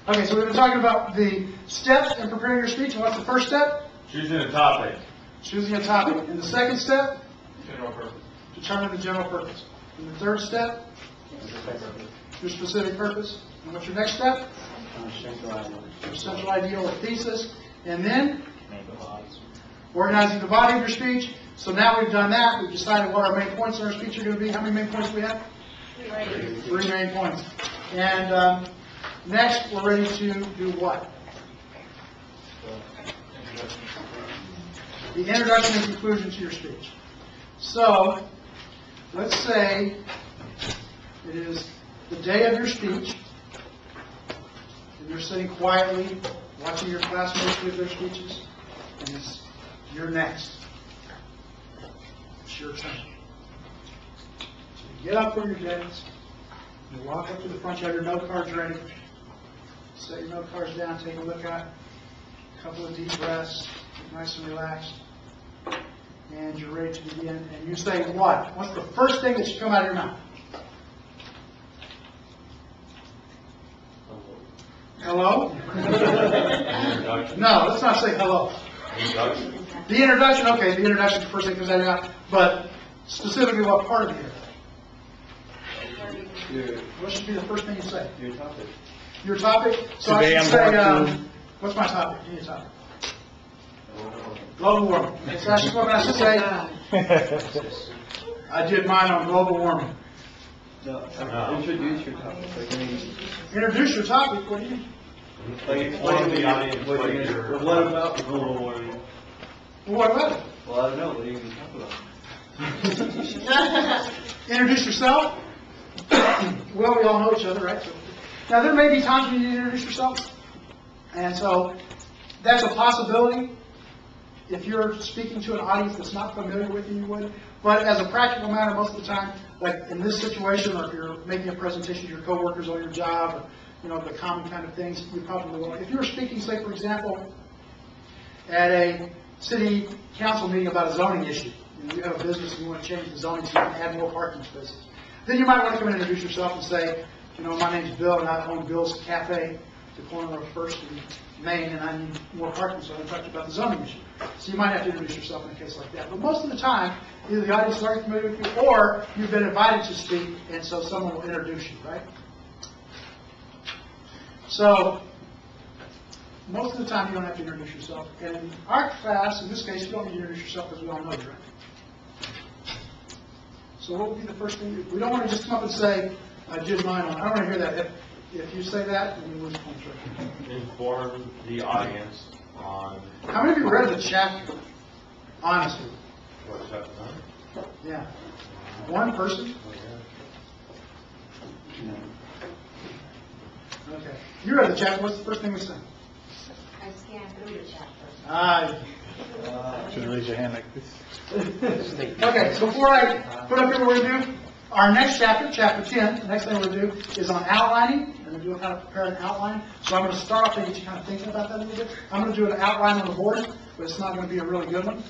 Okay, so we've been talking about the steps in preparing your speech. And what's the first step? Choosing a topic. Choosing a topic. And the second step? General purpose. Determine the general purpose. And the third step? Your specific purpose. And what's your next step? Your central idea or thesis. And then? Organizing the body of your speech. So now we've done that. We've decided what our main points in our speech are going to be. How many main points do we have? Three main points. And next, we're ready to do what? The introduction and conclusion to your speech. So, let's say it is the day of your speech, and you're sitting quietly watching your classmates give their speeches, and you're next. It's your turn. So you get up from your desk, you walk up to the front, you have your note cards ready. Set your note cards down, take a look at it, a couple of deep breaths, get nice and relaxed, and you're ready to begin. And you say what? What's the first thing that should come out of your mouth? Hello? No, let's not say hello. The introduction, okay, the introduction is the first thing that comes out of your mouth, but specifically what part of it? What should be the first thing you say? Your topic. Your topic? So Today I should I'm say, what's my topic? Give me a topic. Global warming. So I should, what I should say, I did mine on global warming. No, introduce your topic. Like, I mean, Introduce your topic. What do you? like explain the audience what about global warming? Well, what about it? Well, I don't know. What are you going to talk about? Introduce yourself. Well, we all know each other, right? So, now, there may be times when you need to introduce yourself. And so, that's a possibility. If you're speaking to an audience that's not familiar with you, you would. But as a practical matter, most of the time, like in this situation, or if you're making a presentation to your coworkers on your job, or, you know, the common kind of things, you probably will. If you were speaking, say, for example, at a city council meeting about a zoning issue, you have a business and you want to change the zoning so you can add more parking spaces, then you might want to come and introduce yourself and say, you know, my name's Bill, and I own Bill's Cafe, the corner of First and Main, and I need more parking, so I want to talk to you about the zoning issue. So you might have to introduce yourself in a case like that. But most of the time, either the audience is already familiar with you, or you've been invited to speak, and so someone will introduce you, right? So, most of the time, you don't have to introduce yourself. And in our class, in this case, you don't need to introduce yourself because we all know you, right? So what would be the first thing? We don't want to just come up and say, I did mine on. I don't want to hear that. If you say that, then you lose points. Right? Inform the audience on How many of you read the chapter? Honestly. what chapter 9. Yeah. One person? Okay. You read the chapter. What's the first thing we say? I scanned through the chapter. Just raise your hand like this. Okay, so before I put up here what we're going to do, our next chapter, chapter 10, the next thing we're going to do is on outlining. And we're going to kind of prepare an outline. So I'm going to start off to get you kind of thinking about that a little bit. I'm going to do an outline on the board, but it's not going to be a really good one.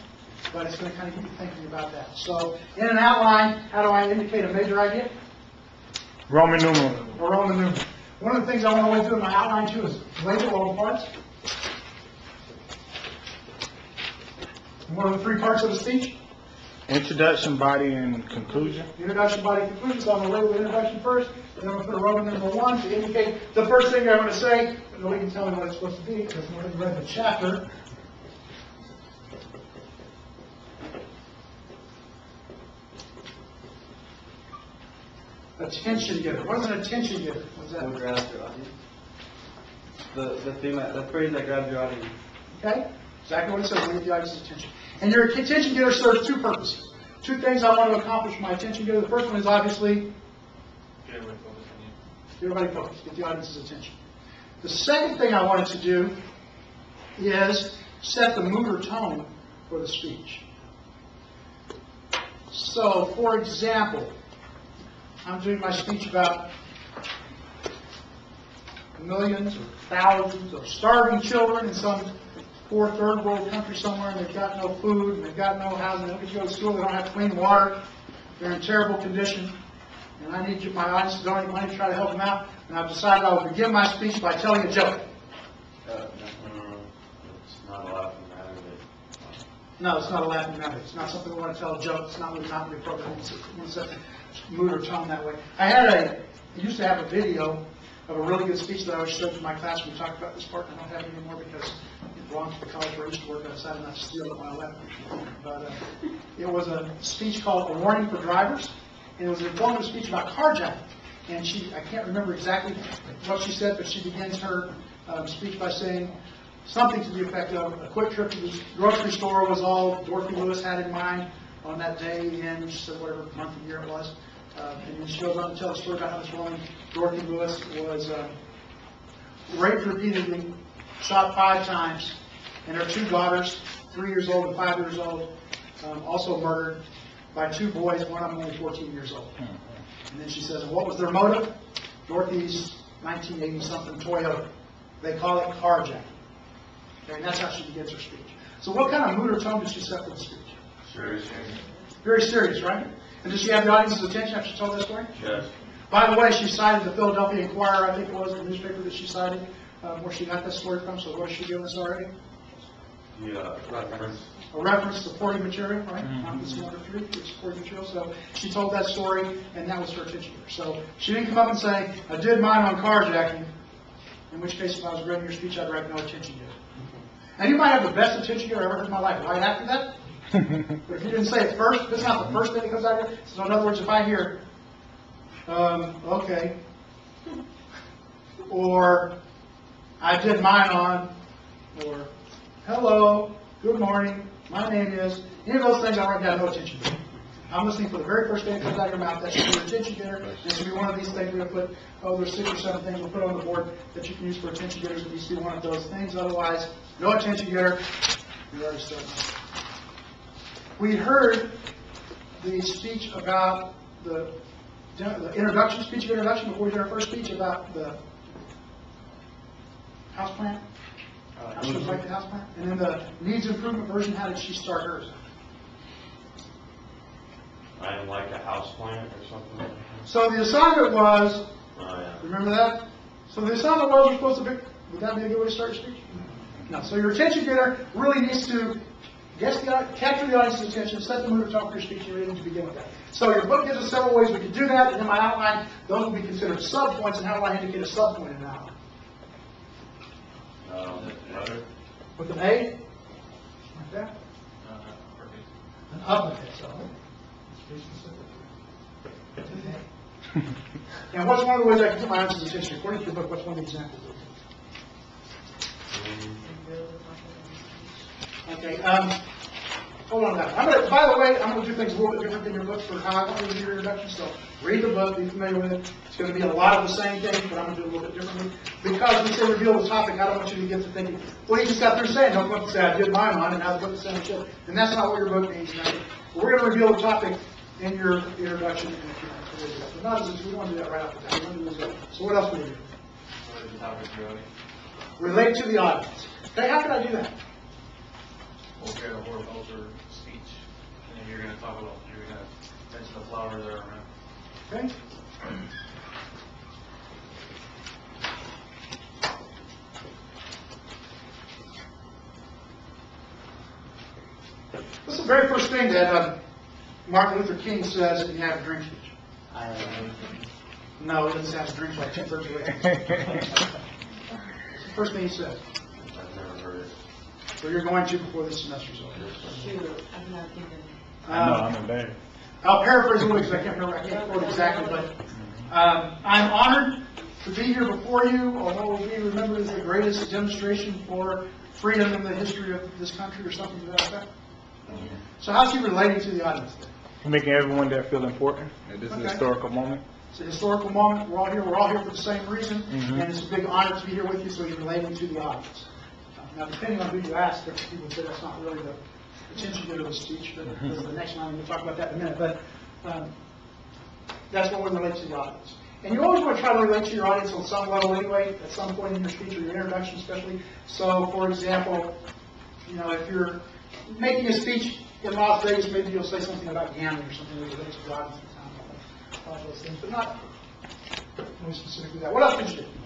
But it's going to kind of get you thinking about that. So in an outline, how do I indicate a major idea? Roman numeral. Or Roman numeral. One of the things I want to always do in my outline too is label all the parts. What are the three parts of the speech? Introduction, body, and conclusion. Introduction, body, conclusion. So I'm going to label the introduction first, and then I'm going to put a Roman numeral 1 to indicate the first thing I'm going to say. But nobody can tell me what it's supposed to be because nobody read the chapter. Attention getter. What is an attention getter? What's What that? grabs your audience? The theme, the phrase that grabs your audience. Okay? Exactly what it says. Get the audience's attention. And your attention getter serves two purposes. Two things I want to accomplish with my attention getter. The first one is obviously Get everybody focused on you. get everybody focused, get the audience's attention. The second thing I wanted to do is set the mood or tone for the speech. So, for example, I'm doing my speech about millions or thousands of starving children in some poor third world country somewhere, and they've got no food, and they've got no housing, they don't get to go to school, they don't have clean water, they're in terrible condition, and I need my audience to donate money to try to help them out. And I've decided I will begin my speech by telling a joke. It's not a laughing matter, but No, it's not a laughing matter. It's not something we want to tell a joke. It's not the appropriate. It's set the mood or tone that way. I used to have a video of a really good speech that I always showed to my class when we talked about this part. I don't have it anymore because it belonged to the college where I used to work. I decided not to steal it when I left. But it was a speech called A Warning for Drivers. And it was an informative speech about carjacking. And I can't remember exactly what she said, but she begins her speech by saying something to the effect of, a quick trip to the grocery store was all Dorothy Lewis had in mind on that day, and she said whatever month and year it was. And then she goes on to tell a story about how this woman, Dorothy Lewis, was raped repeatedly, shot 5 times, and her 2 daughters, 3 years old and 5 years old, also murdered by 2 boys, one of them only 14 years old. And then she says, what was their motive? Dorothy's 1980-something Toyota. They call it carjacking. Okay, and that's how she begins her speech. So what kind of mood or tone did she set for the speech? serious. Very serious, right? And did she have the audience's attention after she told that story? Yes. By the way, she cited the Philadelphia Inquirer, I think it was the newspaper that she cited, where she got that story from. So what is she giving us already? The reference. A reference supporting material, right? Office number 3, it's supporting material. So she told that story, and that was her attention getter. So she didn't come up and say, I did mine on carjacking, in which case if I was grading your speech, I'd write no attention getter. And you might have the best attention getter I ever heard in my life right after that. But if you didn't say it first, this is not the first thing that comes out of here. So in other words, if I hear, okay, or I did mine on, or hello, good morning, my name is, any of those things I write down no attention to. I'm listening for the very first thing that comes out of your mouth. That should be your attention getter. And it should be one of these things we're going to put, there's 6 or 7 things we'll put on the board that you can use for attention getters. If you see one of those things, otherwise, no attention getter. You're already starting. We heard the speech about the introduction, speech of introduction before we did our first speech about the house plan. How she was like the house plan. And then the needs improvement version, how did she start hers? I am like a house plant or something like that. So the assignment was, Oh, yeah. remember that? So the assignment was you're supposed to pick, would that be a good way to start your speech? No. So your attention getter really needs to capture the audience's attention, set the mood of talk for your speech, and reading to begin with that. So your book gives us several ways we can do that, and in my outline, those will be considered subpoints, and how do I indicate a subpoint in an outline? Letter. With an A? Like that? An uppercase, so it's pretty specific. And what's one of the ways I can get my audience's attention? According to the book, what's one of the examples? Okay, hold on a minute. By the way, I'm going to do things a little bit different than your books for how I want you to do your introduction. So read the book, be familiar with it. It's going to be a lot of the same things, but I'm going to do it a little bit differently. Because we say reveal the topic, I don't want you to get to thinking, well, you just got through saying, don't come up and say, I did mine on, and now the book is saying shit. And that's not what your book means. Now, we're going to reveal the topic in your introduction. But not as we don't want to do that right off the bat. We want to do this. So what else will we do? What is the topic of your audience? Relate to the audience. Okay, how can I do that? We'll carry the horticulture speech, and then you're going to talk about, you're going to mention the flowers that are around. Okay? What's the very first thing that Martin Luther King says in Have a Drink speech? No, he doesn't have a drink like 2:30. What's the first thing he says? I've never heard it. So you're going to before this semester's over. Shoot, I'm not giving. I know, I'm embarrassed. I'll paraphrase a little because I can't remember, I can't quote exactly, but I'm honored to be here before you, although we remember as the greatest demonstration for freedom in the history of this country or something to that effect. So how's he relating to the audience there? Making everyone there feel important. That this is Okay. a historical moment. It's a historical moment. We're all here for the same reason, Mhm. and it's a big honor to be here with you, so you're relating to the audience. Now, depending on who you ask, different people say that's not really the attention getter of the speech, but the next line, we'll talk about that in a minute, but that's what we relate to the audience. And you always want to try to relate to your audience on some level anyway, at some point in your speech or your introduction especially. So, for example, if you're making a speech in Las Vegas, maybe you'll say something about gambling or something that relates to the audience. All those things, but only specifically that. What else could you do?